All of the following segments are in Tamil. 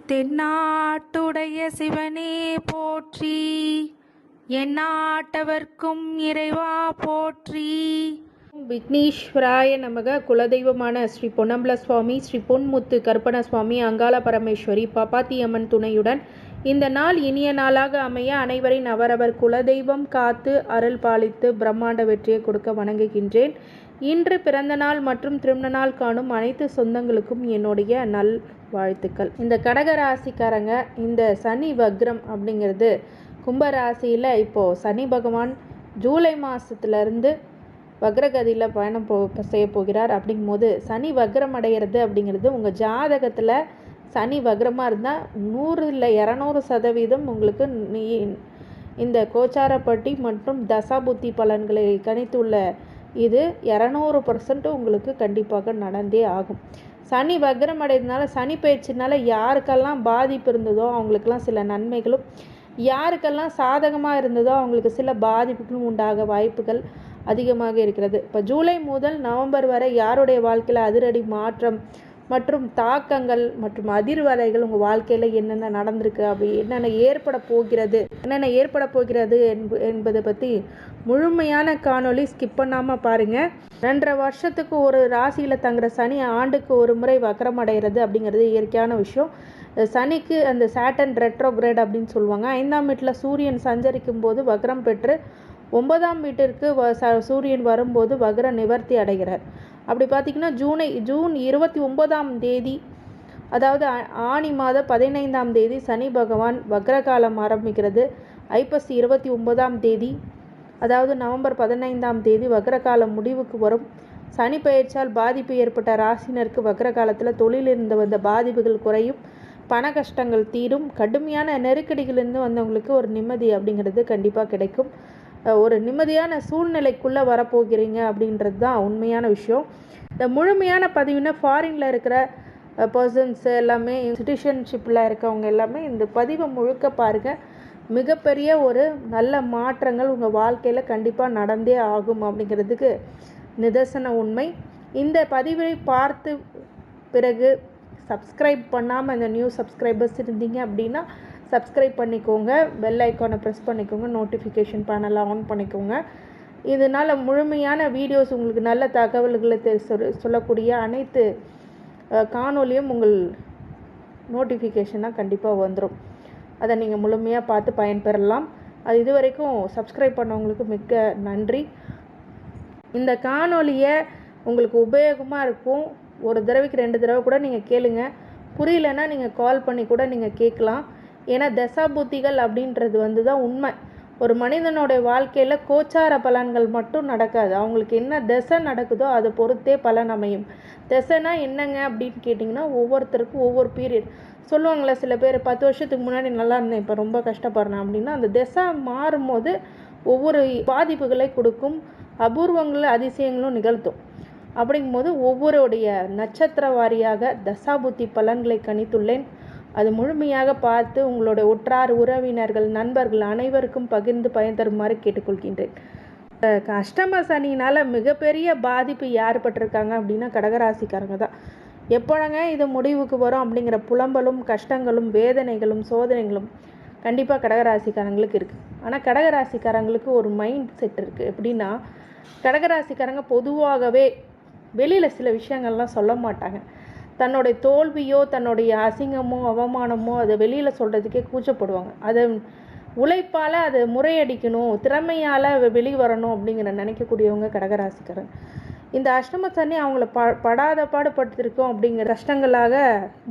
தென்னாட்டுடைய சிவனே போற்றி, எந்நாட்டவர்க்கும் இறைவா போற்றி. விக்னேஸ்வராய நமக. குலதெய்வமான ஸ்ரீ பொன்னம்பல சுவாமி, ஸ்ரீ பொன்முத்து கருப்பண சுவாமி, அங்காள பரமேஸ்வரி, பாப்பாத்தியம்மன் துணையுடன் இந்த நாள் இனிய நாளாக அமைய அனைவரின் அவரவர் குலதெய்வம் காத்து அருள் பாலித்து பிரம்மாண்ட வெற்றியை கொடுக்க வணங்குகின்றேன். இன்று பிறந்த நாள் மற்றும் திருமண நாள் காணும் அனைத்து சொந்தங்களுக்கும் என்னுடைய நல் வாழ்த்துக்கள். இந்த கடகராசிக்காரங்க இந்த சனி வக்ரம் அப்படிங்கிறது கும்பராசியில் இப்போது சனி பகவான் ஜூலை மாதத்துலேருந்து வக்ரகதியில் பயணம் செய்ய போகிறார். அப்படிங்கும்போது சனி வக்ரம் அடைகிறது அப்படிங்கிறது உங்கள் ஜாதகத்தில் சனி வக்ரமாக இருந்தால் 100 இல்லை 200% உங்களுக்கு இந்த கோச்சாரப்பட்டி மற்றும் தசாபுத்தி பலன்களை கணித்துள்ள இது 200% உங்களுக்கு கண்டிப்பாக நடந்தே ஆகும். சனி வக்ரம் அடைகிறதுனால சனி பயிற்சினால யாருக்கெல்லாம் பாதிப்பு இருந்ததோ அவங்களுக்கெல்லாம் சில நன்மைகளும், யாருக்கெல்லாம் சாதகமாக இருந்ததோ அவங்களுக்கு சில பாதிப்புகளும் உண்டாக வாய்ப்புகள் அதிகமாக இருக்கிறது. இப்போ ஜூலை முதல் நவம்பர் வரை யாருடைய வாழ்க்கையில் அதிரடி மாற்றம் மற்றும் தாக்கங்கள் மற்றும் அதிர்வலைகள் உங்கள் வாழ்க்கையில் என்னென்ன நடந்திருக்கு, அப்படி என்னென்ன ஏற்பட போகிறது என்பதை பற்றி முழுமையான காணொளி ஸ்கிப் பண்ணாமல் பாருங்கள். 2.5 வருஷத்துக்கு ஒரு ராசியில் தங்குற சனி ஆண்டுக்கு ஒரு முறை வக்ரம் அடைகிறது அப்படிங்கிறது இயற்கையான விஷயம். சனிக்கு அந்த சாட்டன் ரெட்ரோகிரேட் அப்படின்னு சொல்லுவாங்க. 5ஆம் வீட்டில் சூரியன் சஞ்சரிக்கும் போது வக்ரம் பெற்று 9ஆம் வீட்டிற்கு சூரியன் வரும்போது வக்ர நிவர்த்தி அடைகிறார். அப்படி பார்த்திங்கன்னா ஜூன் 29ஆம் தேதி, அதாவது ஆனி மாதம் 15ஆம் தேதி சனி பகவான் வக்ரகாலம் ஆரம்பிக்கிறது. ஐப்பசி 29ஆம் தேதி, அதாவது நவம்பர் 15ஆம் தேதி வக்ரகாலம் முடிவுக்கு வரும். சனி பெயர்ச்சால் பாதிப்பு ஏற்பட்ட ராசினருக்கு வக்ரகாலத்தில் தொழில் இருந்து வந்த பாதிப்புகள் குறையும், பண கஷ்டங்கள் தீரும், கடுமையான நெருக்கடிகளிலிருந்து வந்தவங்களுக்கு ஒரு நிம்மதி அப்படிங்கிறது கண்டிப்பாக கிடைக்கும். ஒரு நிம்மதியான சூழ்நிலைக்குள்ளே வரப்போகிறீங்க அப்படின்றது தான் உண்மையான விஷயம். இந்த முழுமையான பதிவுனா ஃபாரினில் இருக்கிற பர்சன்ஸ் எல்லாமே, சிட்டிசன்ஷிப்பில் இருக்கவங்க எல்லாமே இந்த பதிவை முழுக்க பாருங்கள். மிகப்பெரிய ஒரு நல்ல மாற்றங்கள் உங்கள் வாழ்க்கையில் கண்டிப்பாக நடந்தே ஆகும் அப்படிங்கிறதுக்கு நிதர்சன உண்மை. இந்த பதிவை பார்த்து பிறகு சப்ஸ்கிரைப் பண்ணாமல் இந்த நியூ சப்ஸ்கிரைபர்ஸ் இருந்தீங்க அப்படின்னா சப்ஸ்கிரைப் பண்ணிக்கோங்க, பெல் ஐக்கானை ப்ரெஸ் பண்ணிக்கோங்க, நோட்டிஃபிகேஷன் பேனலை ஆன் பண்ணிக்கோங்க. இதனால் முழுமையான வீடியோஸ், உங்களுக்கு நல்ல தகவல்களை சொல்லக்கூடிய அனைத்து காணொலியும் உங்கள் நோட்டிஃபிகேஷனாக கண்டிப்பாக வந்துடும். அதை நீங்கள் முழுமையாக பார்த்து பயன்பெறலாம். அது இதுவரைக்கும் சப்ஸ்கிரைப் பண்ணவங்களுக்கு மிக்க நன்றி. இந்த காணொலியை உங்களுக்கு உபயோகமாக இருக்கும். ஒரு தடவைக்கு 2 தடவை கூட நீங்கள் கேளுங்க. புரியலன்னா நீங்கள் கால் பண்ணி கூட நீங்கள் கேட்கலாம். ஏன்னா தசாபுத்திகள் அப்படின்றது தான் உண்மை. ஒரு மனிதனுடைய வாழ்க்கையில் கோச்சார பலன்கள் மட்டும் நடக்காது. அவங்களுக்கு என்ன திசை நடக்குதோ அதை பொறுத்தே பலன் அமையும். திசைனா என்னங்க அப்படின்னு கேட்டிங்கன்னா ஒவ்வொருத்தருக்கும் ஒவ்வொரு பீரியட் சொல்லுவாங்களே. சில பேர் 10 வருஷத்துக்கு முன்னாடி நல்லா இருந்தேன், இப்போ ரொம்ப கஷ்டப்படுறேன் அப்படின்னா அந்த திசை மாறும்போது ஒவ்வொரு பாதிப்புகளை கொடுக்கும், அபூர்வங்கள் அதிசயங்களும் நிகழ்த்தும். அப்படிங்கும்போது ஒவ்வொருடைய நட்சத்திர வாரியாக தசாபுத்தி பலன்களை கணித்துள்ளேன். அது முழுமையாக பார்த்து உங்களோட உற்றார் உறவினர்கள் நண்பர்கள் அனைவருக்கும் பகிர்ந்து பயன் தருமாறு கேட்டுக்கொள்கின்றேன். அஷ்டம சனினால் மிகப்பெரிய பாதிப்பு யார் பட்டிருக்காங்க அப்படின்னா கடகராசிக்காரங்க தான். எப்போங்க இது முடிவுக்கு வரும் அப்படிங்கிற புலம்பலும் கஷ்டங்களும் வேதனைகளும் சோதனைகளும் கண்டிப்பாக கடகராசிக்காரங்களுக்கு இருக்குது. ஆனால் கடகராசிக்காரங்களுக்கு ஒரு மைண்ட் செட் இருக்குது. எப்படின்னா கடகராசிக்காரங்க பொதுவாகவே வெளியில் சில விஷயங்கள்லாம் சொல்ல மாட்டாங்க. தன்னுடைய தோல்வியோ தன்னுடைய அசிங்கமோ அவமானமோ அதை வெளியில் சொல்கிறதுக்கே கூச்சப்படுவாங்க. அதை உழைப்பால் அதை முறையடிக்கணும், திறமையால் வெளிவரணும் அப்படிங்கிற நினைக்கக்கூடியவங்க கடகராசிக்காரங்க. இந்த அஷ்டம சனி அவங்கள படாத பாடுபடுத்திருக்கோம் அப்படிங்கிற கஷ்டங்களாக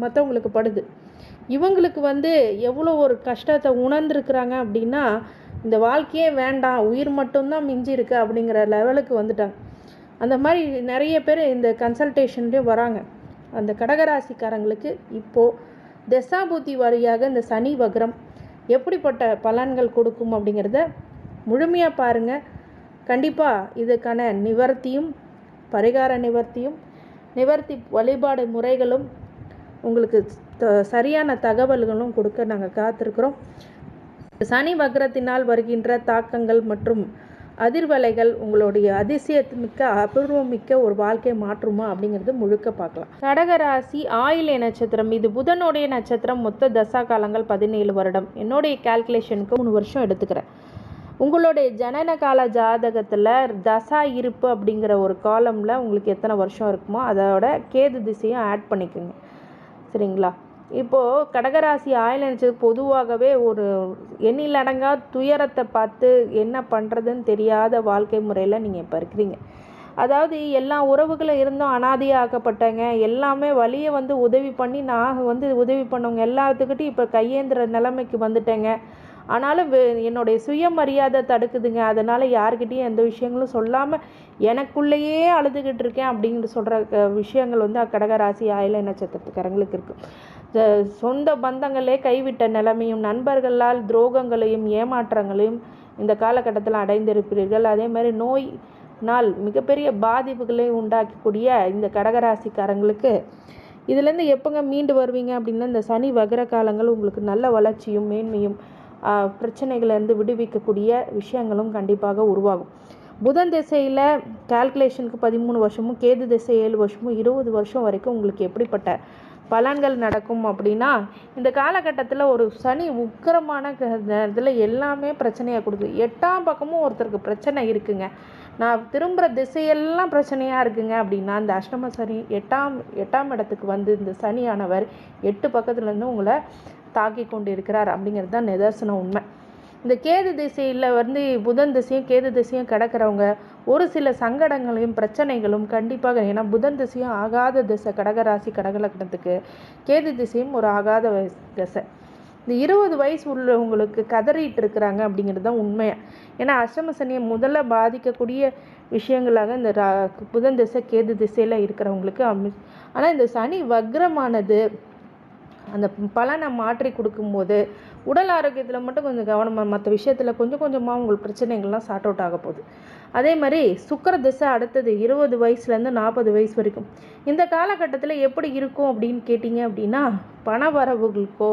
மற்றவங்களுக்கு படுது. இவங்களுக்கு எவ்வளோ ஒரு கஷ்டத்தை உணர்ந்துருக்குறாங்க அப்படின்னா இந்த வாழ்க்கையே வேண்டாம், உயிர் மட்டும்தான் மிஞ்சி இருக்கு அப்படிங்கிற லெவலுக்கு வந்துட்டாங்க. அந்த மாதிரி நிறைய பேர் இந்த கன்சல்டேஷன்லேயும் வராங்க. அந்த கடகராசிக்காரங்களுக்கு இப்போது தசாபுத்தி வாரியாக இந்த சனி வக்ரம் எப்படிப்பட்ட பலன்கள் கொடுக்கும் அப்படிங்கிறத முழுமையாக பாருங்கள். கண்டிப்பாக இதுக்கான நிவர்த்தியும் பரிகார நிவர்த்தி வழிபாடு முறைகளும் உங்களுக்கு சரியான தகவல்களும் கொடுக்க நாங்கள் காத்திருக்கிறோம். சனி வக்ரத்தினால் வருகின்ற தாக்கங்கள் மற்றும் அதிர்வலைகள் உங்களுடைய அதிசயமிக்க அபூர்வமிக்க ஒரு வாழ்க்கையை மாற்றுமா அப்படிங்கிறது முழுக்க பார்க்கலாம். கடகராசி ஆயில்ய நட்சத்திரம், இது புதனுடைய நட்சத்திரம். மொத்த தசா காலங்கள் 17 வருடம். என்னுடைய கால்குலேஷனுக்கு 3 வருஷம் எடுத்துக்கிறேன். உங்களுடைய ஜனன கால ஜாதகத்தில் தசா இருப்பு அப்படிங்கிற ஒரு காலமில் உங்களுக்கு எத்தனை வருஷம் இருக்குமோ அதோட கேது திசையும் ஆட் பண்ணிக்கோங்க. சரிங்களா? இப்போது கடகராசி ஆயிலன்ஸு பொதுவாகவே ஒரு எண்ணிலடங்கா துயரத்தை பார்த்து என்ன பண்ணுறதுன்னு தெரியாத வாழ்க்கை முறையில் நீங்கள் இப்போ இருக்கிறீங்க. அதாவது எல்லா உறவுகளும் இருந்தும் அனாதையாக்கப்பட்டங்க, எல்லாமே வழியை உதவி பண்ணி நான் உதவி பண்ணவங்க எல்லாத்துக்கிட்டையும் இப்போ கையேந்திர நிலைமைக்கு வந்துட்டேங்க. ஆனாலும் என்னுடைய சுயமரியாதை தடுக்குதுங்க. அதனால் யார்கிட்டையும் எந்த விஷயங்களும் சொல்லாமல் எனக்குள்ளேயே அழுதுகிட்டு இருக்கேன் அப்படின்ட்டு சொல்கிற விஷயங்கள் கடகராசி ஆயில்ய நட்சத்திரத்துக்காரங்களுக்கு இருக்குது. சொந்த பந்தங்களே கைவிட்ட நிலைமையும் நண்பர்களால் துரோகங்களையும் ஏமாற்றங்களையும் இந்த காலகட்டத்தில் அடைந்திருப்பீர்கள். அதே மாதிரி நோயினால் மிகப்பெரிய பாதிப்புகளை உண்டாக்கக்கூடிய இந்த கடகராசிக்காரங்களுக்கு இதுலேருந்து எப்போங்க மீண்டு வருவீங்க அப்படின்னா, இந்த சனி வக்ர காலங்கள் உங்களுக்கு நல்ல வளர்ச்சியும் மேன்மையும் பிரச்சனைகளிலிருந்து விடுவிக்கக்கூடிய விஷயங்களும் கண்டிப்பாக உருவாகும். புதன் திசையில் கால்குலேஷனுக்கு 13 வருஷமும், கேது திசை 7 வருஷமும், 20 வருஷம் வரைக்கும் உங்களுக்கு எப்படிப்பட்ட பலன்கள் நடக்கும் அப்படின்னா, இந்த காலகட்டத்தில் ஒரு சனி உக்கிரமான இதில் எல்லாமே பிரச்சனையாக கொடுக்குது. 8ஆம் பக்கமும் ஒருத்தருக்கு பிரச்சனை இருக்குங்க. நான் திரும்புகிற திசையெல்லாம் பிரச்சனையாக இருக்குங்க அப்படின்னா, இந்த அஷ்டம சனி 8ஆம் இடத்துக்கு இந்த சனியானவர் 8 பக்கத்துலேருந்து உங்களை தாக்கி கொண்டு இருக்கிறார் அப்படிங்கிறது தான் நிதர்சன உண்மை. இந்த கேது திசையில் புதன் திசையும் கேது திசையும் கிடக்கிறவங்க ஒரு சில சங்கடங்களையும் பிரச்சனைகளும் கண்டிப்பாக, ஏன்னா புதன் திசையும் ஆகாத திசை கடகராசி கடகலக்கணத்துக்கு, கேது திசையும் ஒரு ஆகாத திசை. இந்த 20 வயசு உள்ளவங்களுக்கு கதறிட்டு இருக்கிறாங்க அப்படிங்கிறது தான் உண்மை. ஏன்னா அஷ்டம சனியை முதல்ல பாதிக்கக்கூடிய விஷயங்களாக இந்த புதன் திசை கேது திசையில் இருக்கிறவங்களுக்கு ஆனால் இந்த சனி வக்ரமானது அந்த பலனை மாற்றி கொடுக்கும்போது உடல் ஆரோக்கியத்தில் மட்டும் கொஞ்சம் கவனமாக, மற்ற விஷயத்தில் கொஞ்சம் கொஞ்சமாக உங்களுக்கு பிரச்சனைகள்லாம் சார்ட் அவுட் ஆக போகுது. அதே மாதிரி சுக்கிர திசை அடுத்தது 20 வயசுலேருந்து 40 வயசு வரைக்கும் இந்த காலகட்டத்தில் எப்படி இருக்கும் அப்படின்னு கேட்டிங்க அப்படின்னா, பண வரவுகளுக்கோ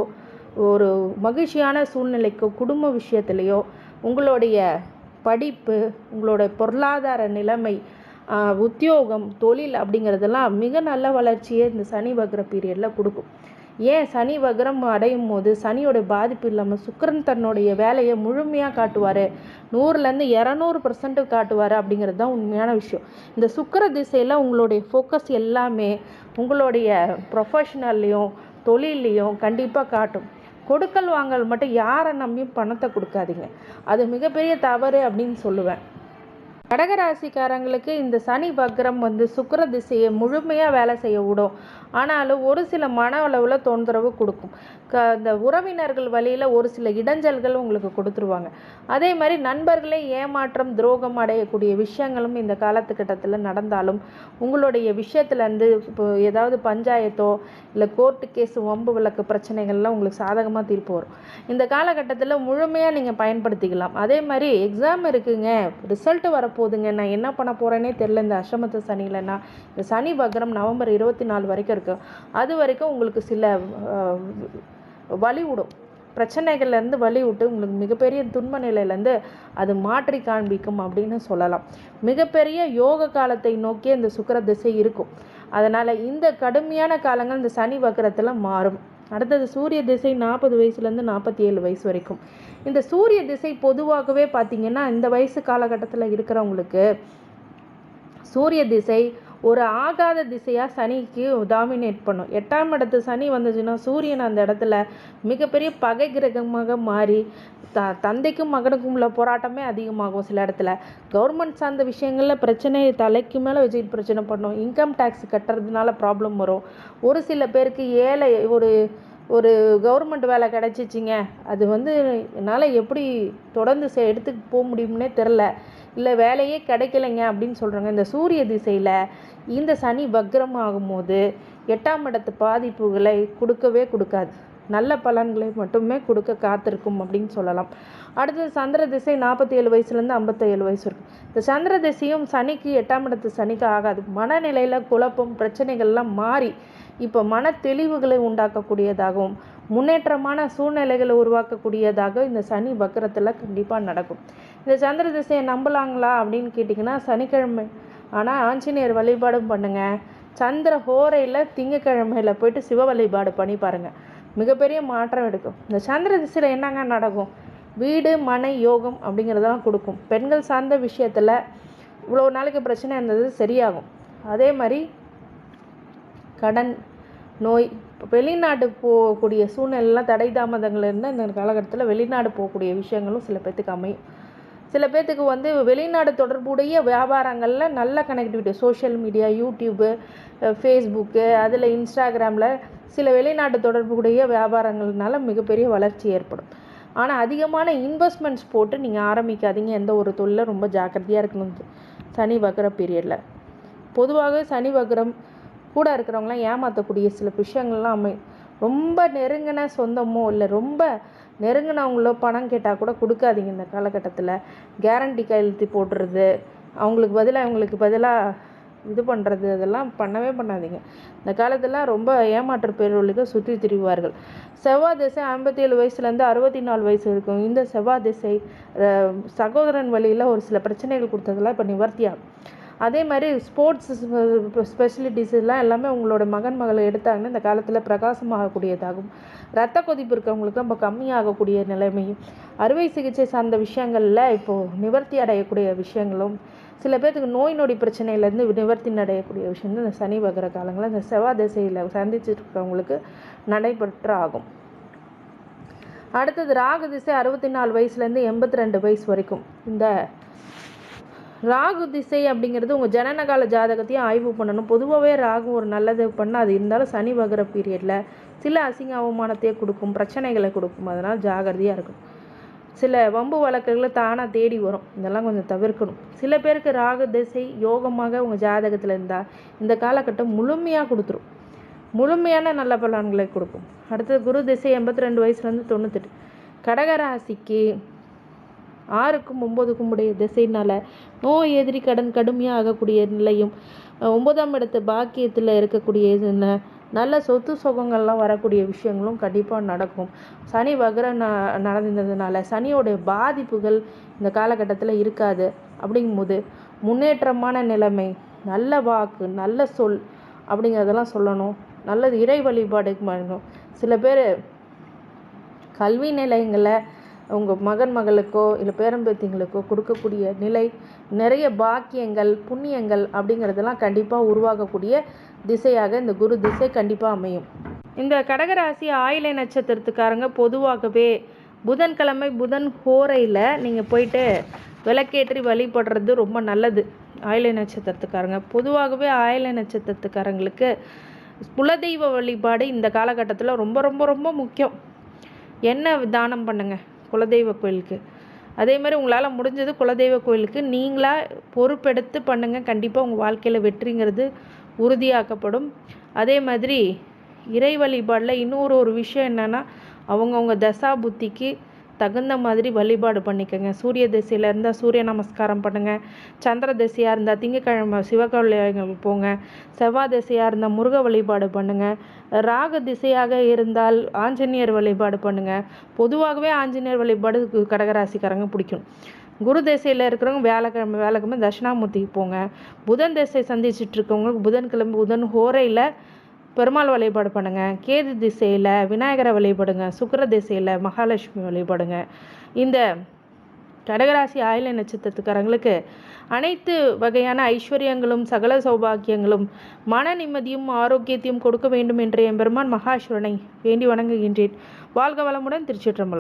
ஒரு மகிழ்ச்சியான சூழ்நிலைக்கோ குடும்ப விஷயத்துலையோ உங்களுடைய படிப்பு, உங்களுடைய பொருளாதார நிலைமை, உத்தியோகம், தொழில் அப்படிங்கிறதெல்லாம் மிக நல்ல வளர்ச்சியை இந்த சனி வக்ர பீரியடில் கொடுக்கும். ஏன் சனி வக்ரம் அடையும் போது சனியோட பாதிப்பு இல்லாமல் சுக்கிரன் தன்னுடைய வேலையை முழுமையாக காட்டுவார், 100லேருந்து 200% காட்டுவார் அப்படிங்கிறது தான் உண்மையான விஷயம். இந்த சுக்கிர திசையில் உங்களுடைய ஃபோக்கஸ் எல்லாமே உங்களுடைய ப்ரொஃபஷனல்லையும் தொழிலையும் கண்டிப்பாக காட்டும். கொடுக்கல் வாங்கல் மட்டும் யாரை நம்பியும் பணத்தை கொடுக்காதீங்க, அது மிகப்பெரிய தவறு அப்படின்னு சொல்லுவேன். கடகராசிக்காரங்களுக்கு இந்த சனி வக்ரம் சுக்கிர திசையை முழுமையாக வேலை செய்ய விடும். ஆனாலும் ஒரு சில மன அளவில் தொந்தரவு கொடுக்கும். இந்த உறவினர்கள் வழியில் ஒரு சில இடைஞ்சல்கள் உங்களுக்கு கொடுத்துருவாங்க. அதே மாதிரி நண்பர்களே ஏமாற்றம் துரோகம் அடையக்கூடிய விஷயங்களும் இந்த காலத்துக்கட்டத்தில் நடந்தாலும் உங்களுடைய விஷயத்துலேருந்து இப்போ ஏதாவது பஞ்சாயத்தோ இல்லை கோர்ட்டு கேஸு வம்பு விளக்கு பிரச்சனைகள்லாம் உங்களுக்கு சாதகமாக தீர்ப்பு வரும். இந்த காலகட்டத்தில் முழுமையாக நீங்கள் பயன்படுத்திக்கலாம். அதே மாதிரி எக்ஸாம் இருக்குங்க, ரிசல்ட்டு வரப்போகுதுங்க, நான் என்ன பண்ண போகிறேன்னே தெரில இந்த அஷ்டமத்து சனியிலன்னா, இந்த சனி வக்ரம் நவம்பர் 24 வரைக்கும் இருக்குது. அது வரைக்கும் உங்களுக்கு சில வழி விடும், பிரச்சனைகள்லேருந்து வழி விட்டு உங்களுக்கு மிகப்பெரிய துன்ப நிலையிலேருந்து அது மாற்றி காண்பிக்கும் அப்படின்னு சொல்லலாம். மிகப்பெரிய யோக காலத்தை நோக்கி இந்த சுக்கிர திசை இருக்கும். அதனால் இந்த கடுமையான காலங்கள் இந்த சனி வக்ரத்தில் மாறும். அடுத்தது சூரிய திசை 40 வயசுலேருந்து 47 வயசு வரைக்கும். இந்த சூரிய திசை பொதுவாகவே பார்த்திங்கன்னா இந்த வயசு காலகட்டத்தில் இருக்கிறவங்களுக்கு சூரிய திசை ஒரு ஆகாத திசையாக சனிக்கு டாமினேட் பண்ணும். 8ஆம் இடத்து சனி வந்துச்சுன்னா சூரியன் அந்த இடத்துல மிகப்பெரிய பகை கிரகமாக மாறி தந்தைக்கும் மகனுக்கும் உள்ள போராட்டமே அதிகமாகும். சில இடத்துல கவர்மெண்ட் சார்ந்த விஷயங்களில் பிரச்சனையை தலைக்கு மேலே வச்சுக்கிட்டு பிரச்சனை பண்ணும். இன்கம் டேக்ஸ் கட்டுறதுனால ப்ராப்ளம் வரும். ஒரு சில பேருக்கு ஏழை ஒரு கவர்மெண்ட் வேலை கிடச்சிச்சிங்க, அது என்னால் எப்படி தொடர்ந்து எடுத்துட்டு போக முடியும்னே தெரில, இல்லை வேலையே கிடைக்கலைங்க அப்படின்னு சொல்கிறாங்க. இந்த சூரிய திசையில் இந்த சனி வக்ரம் ஆகும்போது 8ஆம் இடத்து பாதிப்புகளை கொடுக்கவே கொடுக்காது, நல்ல பலன்களை மட்டுமே கொடுக்க காத்திருக்கும் அப்படின்னு சொல்லலாம். அடுத்தது சந்திர திசை 47 வயசுலேருந்து 57 வயசு இருக்கும். இந்த சந்திர திசையும் சனிக்கு 8ஆம் இடத்து சனிக்கு ஆகாது. மனநிலையில் குழப்பம் பிரச்சனைகள்லாம் மாறி இப்போ மன தெளிவுகளை உண்டாக்கக்கூடியதாகவும் முன்னேற்றமான சூழ்நிலைகளை உருவாக்கக்கூடியதாக இந்த சனி வக்கரத்தில் கண்டிப்பாக நடக்கும். இந்த சந்திர திசையை நம்பலாங்களா அப்படின்னு கேட்டிங்கன்னா, சனிக்கிழமை ஆனால் ஆஞ்சநேயர் வழிபாடும் பண்ணுங்கள். சந்திர ஹோரையில் திங்கக்கிழமையில் போயிட்டு சிவ வழிபாடு பண்ணி பாருங்கள், மிகப்பெரிய மாற்றம் எடுக்கும். இந்த சந்திர திசையில் என்னங்க நடக்கும்? வீடு மனை யோகம் அப்படிங்கிறதெல்லாம் கொடுக்கும். பெண்கள் சார்ந்த விஷயத்தில் இவ்வளோ நாளைக்கு பிரச்சனை இருந்தது சரியாகும். அதே மாதிரி கடன், நோய், வெளிநாடு போகக்கூடிய சூழ்நிலைலாம் தடை தாமதங்கள் இருந்தால் இந்த காலகட்டத்தில் வெளிநாடு போகக்கூடிய விஷயங்களும் சில பேர்த்துக்கு அமையும். சில பேர்த்துக்கு வெளிநாடு தொடர்புடைய வியாபாரங்களில் நல்ல connectivity, social media, YouTube, Facebook, அதில் இன்ஸ்டாகிராமில் சில வெளிநாட்டு தொடர்புடைய வியாபாரங்கள்னால மிகப்பெரிய வளர்ச்சி ஏற்படும். ஆனால் அதிகமான இன்வெஸ்ட்மெண்ட்ஸ் போட்டு நீங்கள் ஆரம்பிக்காதீங்க. எந்த ஒரு தொழிலில் ரொம்ப ஜாக்கிரதையாக இருக்கணும் சனி வக்கர பீரியடில். பொதுவாகவே சனி வக்கரம் கூட இருக்கிறவங்களாம் ஏமாற்றக்கூடிய சில விஷயங்கள்லாம் அமையும். ரொம்ப நெருங்கின சொந்தமோ இல்லை ரொம்ப நெருங்கினவங்களோ பணம் கேட்டால் கூட கொடுக்காதீங்க. இந்த காலகட்டத்தில் கேரண்டி கையெழுத்து போடுறது, அவங்களுக்கு பதிலாக இது பண்ணுறது, அதெல்லாம் பண்ணவே பண்ணாதீங்க. இந்த காலத்தில் ரொம்ப ஏமாற்று பேரொழிகள் சுற்றி திரிவார்கள். செவ்வாய் திசை 57 வயசுலேருந்து 64 வயசு இருக்கும். இந்த செவ்வாய் திசை சகோதரன் வழியில் ஒரு சில பிரச்சனைகள் கொடுத்ததெல்லாம் இப்போ நிவர்த்தியாகும். அதே மாதிரி ஸ்போர்ட்ஸ் ஸ்பெஷலிட்டிஸ் எல்லாமே உங்களோட மகளை எடுத்தாங்கன்னா இந்த காலத்தில் பிரகாசமாகக்கூடியதாகும். இரத்த கொதிப்பு இருக்கவங்களுக்குலாம் இப்போ கம்மியாகக்கூடிய நிலைமையும், அறுவை சிகிச்சை சார்ந்த விஷயங்களில் இப்போது நிவர்த்தி அடையக்கூடிய விஷயங்களும், சில பேர்த்துக்கு நோய் நொடி பிரச்சனையிலேருந்து நிவர்த்தி அடையக்கூடிய விஷயம் இந்த சனி வக்கர காலங்களில் இந்த செவ்வாய் திசையில் சந்திச்சுட்டு இருக்கிறவங்களுக்கு நடைபெற்று ஆகும். அடுத்தது ராகு திசை 64 வயசுலேருந்து 82 வயசு வரைக்கும். இந்த ராகு திசை அப்படிங்கிறது உங்கள் ஜனனகால ஜாதகத்தையும் ஆய்வு பண்ணணும். பொதுவாகவே ராகு ஒரு நல்லது பண்ணால் அது இருந்தாலும் சனி வக்கர பீரியடில் சில அசிங்க அவமானத்தையே கொடுக்கும், பிரச்சனைகளை கொடுக்கும். அதனால் ஜாகிரதையாக இருக்கும். சில வம்பு வழக்குகளை தானாக தேடி வரும், இதெல்லாம் கொஞ்சம் தவிர்க்கணும். சில பேருக்கு ராகு திசை யோகமாக உங்கள் ஜாதகத்தில் இருந்தால் இந்த காலகட்டம் முழுமையாக கொடுத்துரும், முழுமையான நல்ல பலன்களை கொடுக்கும். அடுத்தது குரு திசை 82 வயசுலேருந்து 98. கடகராசிக்கு 6க்கும் 9க்கும் உடைய திசையினால் நோய் எதிரி கடன் கடுமையாக ஆகக்கூடிய நிலையும், 9ஆம் இடத்து பாக்கியத்தில் இருக்கக்கூடிய நல்ல சொத்து சுகங்கள்லாம் வரக்கூடிய விஷயங்களும் கண்டிப்பாக நடக்கும். சனி வக்கர நடந்ததுனால சனியோடைய பாதிப்புகள் இந்த காலகட்டத்தில் இருக்காது. அப்படிங்கும்போது முன்னேற்றமான நிலைமை, நல்ல வாக்கு, நல்ல சொல் அப்படிங்கிறதெல்லாம் சொல்லணும். நல்லது இறை வழிபாடு பண்ணணும். சில பேர் கல்வி நிலையங்களை உங்கள் மகளுக்கோ இல்லை பேரம்பேத்திங்களுக்கோ கொடுக்கக்கூடிய நிலை, நிறைய பாக்கியங்கள் புண்ணியங்கள் அப்படிங்கிறதெல்லாம் கண்டிப்பாக உருவாகக்கூடிய திசையாக இந்த குரு திசை கண்டிப்பாக அமையும். இந்த கடகராசி ஆயிலை நட்சத்திரத்துக்காரங்க பொதுவாகவே புதன்கிழமை புதன் ஹோரையில் நீங்கள் போயிட்டு விளக்கேற்றி வழிபடுறது ரொம்ப நல்லது. ஆயிலை நட்சத்திரத்துக்காரங்க பொதுவாகவே ஆயிலை நட்சத்திரத்துக்காரங்களுக்கு குலதெய்வ வழிபாடு இந்த காலகட்டத்தில் ரொம்ப ரொம்ப ரொம்ப முக்கியம். என்ன தானம் பண்ணுங்கள் குலதெய்வ கோயிலுக்கு. அதே மாதிரி உங்களால் முடிஞ்சது குலதெய்வ கோயிலுக்கு நீங்களாக பொறுப்பெடுத்து பண்ணுங்கள். கண்டிப்பாக உங்கள் வாழ்க்கையில் வெற்றிங்கிறது உறுதியாக்கப்படும். அதே மாதிரி இறை வழிபாடில் இன்னொரு விஷயம் என்னென்னா, அவங்கவுங்க தசா புத்திக்கு தகுந்த மாதிரி வழிபாடு பண்ணிக்கோங்க. சூரிய திசையில் இருந்தால் சூரிய நமஸ்காரம் பண்ணுங்கள். சந்திர திசையாக இருந்தால் திங்கக்கிழமை சிவகோயிலுக்கு போங்க. செவ்வாய் திசையாக இருந்தால் முருக வழிபாடு பண்ணுங்கள். ராகு திசையாக இருந்தால் ஆஞ்சநேயர் வழிபாடு பண்ணுங்கள். பொதுவாகவே ஆஞ்சநேயர் வழிபாடு கடகராசிக்காரங்க பிடிக்கும். குரு திசையில் இருக்கிறவங்க வியாழக்கிழமை தட்சிணாமூர்த்திக்கு போங்க. புதன் திசை சந்திச்சுட்டு இருக்கவங்களுக்கு புதன்கிழமை புதன் ஹோரையில் பெருமாள் வழிபாடு பண்ணுங்கள். கேது திசையில் விநாயகரை வழிபடுங்க. சுக்கிர திசையில் மகாலட்சுமி வழிபடுங்க. இந்த கடகராசி ஆயிலை நட்சத்திரத்துக்காரங்களுக்கு அனைத்து வகையான ஐஸ்வர்யங்களும் சகல சௌபாக்கியங்களும் மன நிம்மதியும் ஆரோக்கியத்தையும் கொடுக்க வேண்டும் என்று எம்பெருமான் மகாஸ்வரனை வேண்டி வணங்குகின்றேன். வாழ்க வளமுடன். திருச்சிற்றம்பலம்.